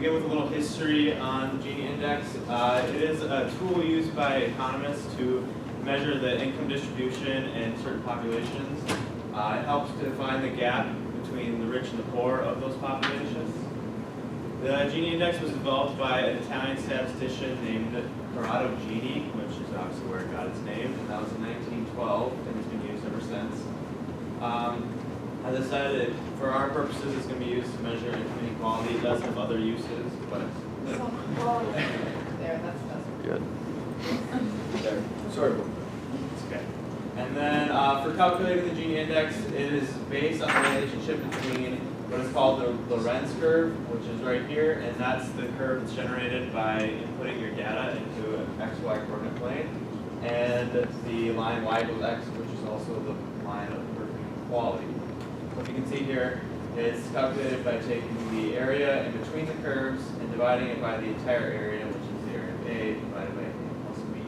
begin with a little history on the Gini index. It is a tool used by economists to measure the income distribution in certain populations. It helps to define the gap between the rich and the poor of those populations. The Gini index was developed by an Italian statistician named Corrado Gini, which is obviously where it got its name, and that was in 1912, and it's been used ever since. As I said, for our purposes, it's going to be used to measure income inequality. It does have other uses, but there, that's Good. there. Sorry. It's okay. And then for calculating the Gini index, it is based on the relationship between what is called the Lorenz curve, which is right here, and that's the curve that's generated by inputting your data into an XY coordinate plane, and the line y equals x, which is also the line of perfect equality. So if you can see here, it's calculated by taking the area in between the curves and dividing it by the entire area, which is the area of A divided by A plus B.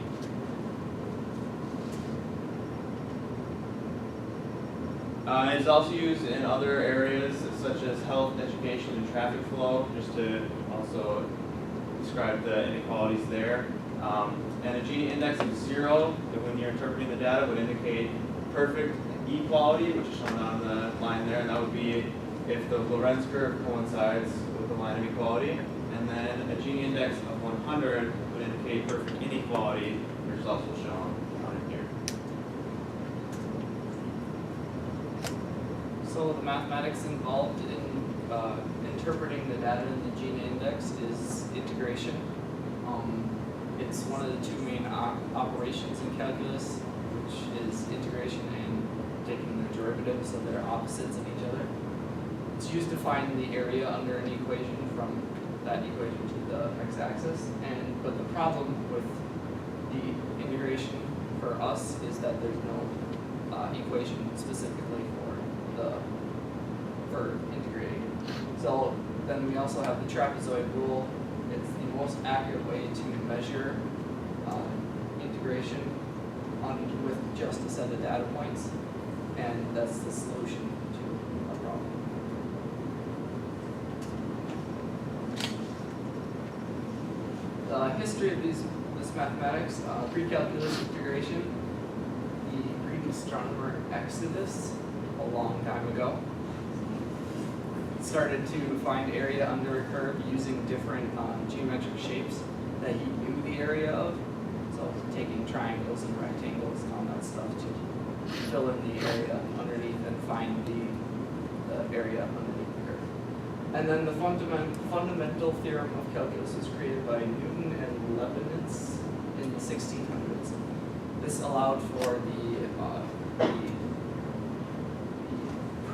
It's also used in other areas such as health, education, and traffic flow, just to also describe the inequalities there. And a Gini index of 0, when you're interpreting the data, would indicate perfect equality, which is shown on the line there, and that would be if the Lorenz curve coincides with the line of equality. And then a Gini index of 100 would indicate perfect inequality, which is also shown on here. So the mathematics involved in interpreting the data in the Gini index is integration. It's one of the two main operations in calculus, which is integration and taking the derivatives, so they're opposites of each other. It's used to find the area under an equation from that equation to the x-axis. But the problem with the integration for us is that there's no equation specifically for integrating. So then we also have the trapezoid rule. It's the most accurate way to measure integration with just a set of data points, and that's the solution to a problem. The history of this mathematics, pre-calculus integration, the Greek astronomer Exodus, a long time ago, started to find area under a curve using different geometric shapes that he knew the area of. So taking triangles and rectangles and all that stuff to fill in the area underneath and find the area underneath the curve. And then the fundamental theorem of calculus was created by Newton and Leibniz in the 1600s. This allowed for the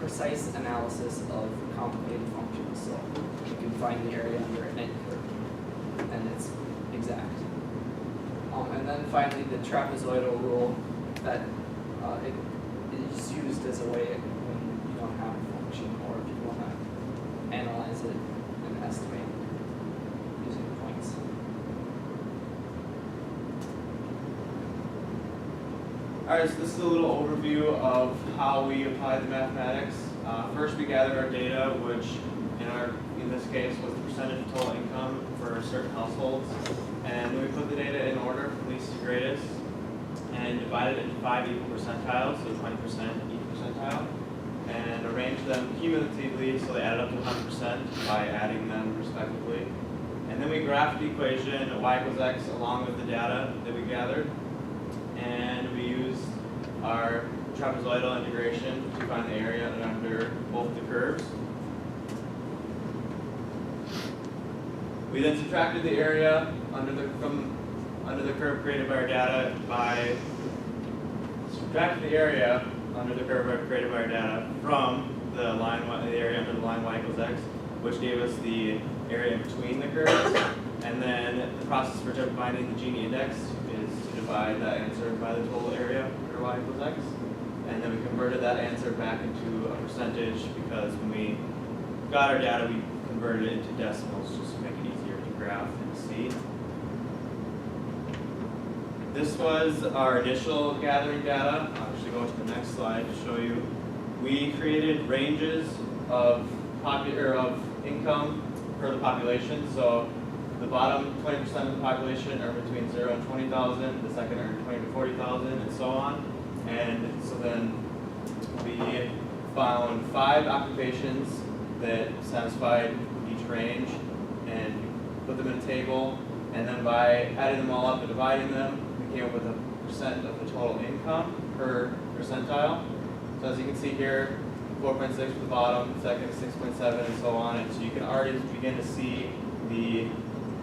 precise analysis of complicated functions, so you can find the area under any curve, and it's exact. And then finally, the trapezoidal rule that it is used as a way when you don't have a function, or if you want to analyze it and estimate using points. Alright, so this is a little overview of how we apply the mathematics. First we gathered our data, which in this case was the percentage of total income for certain households. And then we put the data in order from least to greatest and divided it into 5 equal percentiles, so 20% each percentile, and arranged them cumulatively so they added up to 100% by adding them respectively. And then we graphed the equation y equals x along with the data that we gathered. And we used our trapezoidal integration to find the area under both the curves. We then subtracted the area under the curve created by our data from the area under the line y equals x, which gave us the area in between the curves. And then the process for finding the Gini index is to divide that answer by the total area under y equals x. And then we converted that answer back into a percentage because when we got our data, we converted it into decimals just to make it easier to graph and see. This was our initial gathering data. I'll actually go to the next slide to show you. We created ranges of income per the population. So the bottom 20% of the population are between 0 and 20,000, the second are 20 to 40,000, and so on. And so then we found 5 occupations that satisfied each range and put them in a table. And then by adding them all up and dividing them, we came up with a percent of the total income per percentile. So as you can see here, 4.6 for the bottom, second 6.7, and so on. And so you can already begin to see the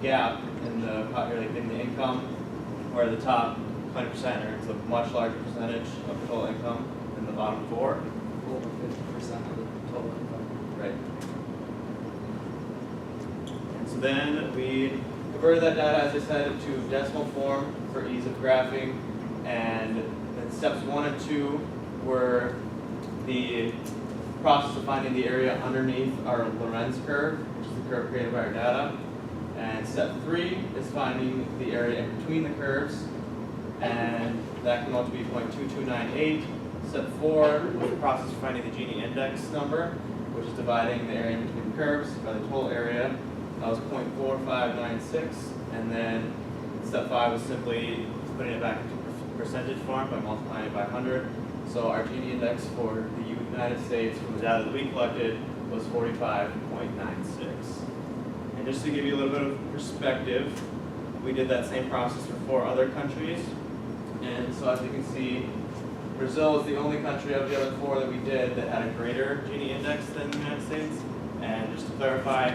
gap in the income, where the top 20% earns a much larger percentage of the total income than the bottom 4. Over 50% of the total income. Right. And so then we converted that data, as I said, to decimal form for ease of graphing. And then steps 1 and 2 were the process of finding the area underneath our Lorenz curve, which is the curve created by our data. And step 3 is finding the area in between the curves, and that came out to be 0.2298. Step 4 was the process of finding the Gini index number, which is dividing the area in between the curves by the total area. That was 0.4596. And then step 5 was simply putting it back into percentage form by multiplying it by 100. So our Gini index for the United States from the data that we collected was 45.96. And just to give you a little bit of perspective, we did that same process for 4 other countries. And so as you can see, Brazil is the only country of the other 4 that we did that had a greater Gini index than the United States. And just to clarify,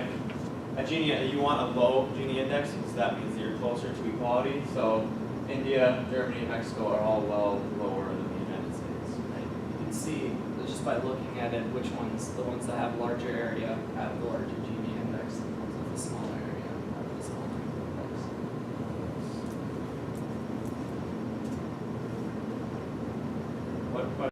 you want a low Gini index because that means that you're closer to equality. So India, Germany, and Mexico are all well lower than the United States. You can see just by looking at it which ones, the ones that have larger area have the larger